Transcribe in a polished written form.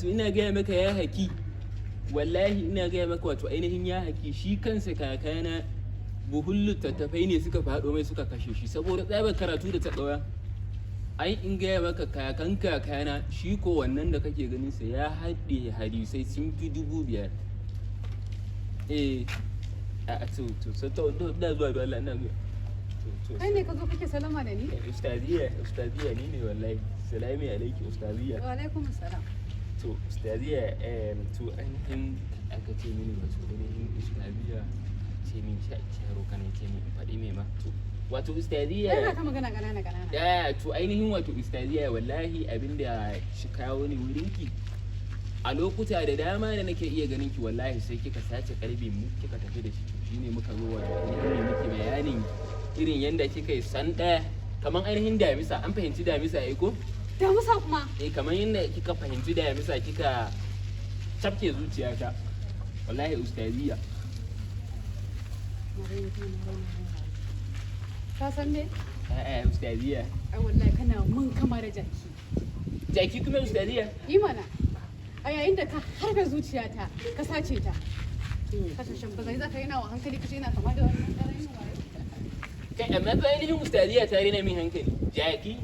ina gaya maka ya haki, wallahi ina gaya maka wato ainihin ya haki shi kansa kakana buhun littattafai ne suka faɗo mai suka kashe shi saboda tsabar karatu da taɓawa. Ai in gaya maka kakan kakana shi ko wannan da kake ganin sa ya haɗe hadisai sun fi 5,000. A to da zuwa da Allah ina zuwa. Kai ne ka zo kake salama da ni? Ustaziya ni ne wallahi. Salamu alaikum ustaziya. Wa alaikum assalam. To ustaziya to ainihin aka ce mini wato ainihin ustaziya ce min sharo kana ce min faɗi mai ma to wato ustaziya Kai ka magana kanana. To ainihin wato ustaziya wallahi abinda shi kawo ni wurinki a lokuta da dama da nake iya ganin ki wallahi sai kika sace kalbi mu kika tafi da shi shine muka zo wa ainihin miki bayanin irin yanda kika yi sanda kaman ainihin damisa an fahimci damisa ko Damisa kuma? Kamar yadda kika fahimci damisa kika cafke zuciyata wallahi ustaziya. Ka san me? Ustaziya. Ai wallahi kana mun kama da jaki. Jaki kuma ustaziya? Yi mana. A yayin da ka harbe zuciyata ka sace ta. Kasashen ba zai zaka yana wa hankali kace yana kama da wannan ƙaramin wayo. Kai amma fa ainihin ustaziya ta rena min hankali. Jaki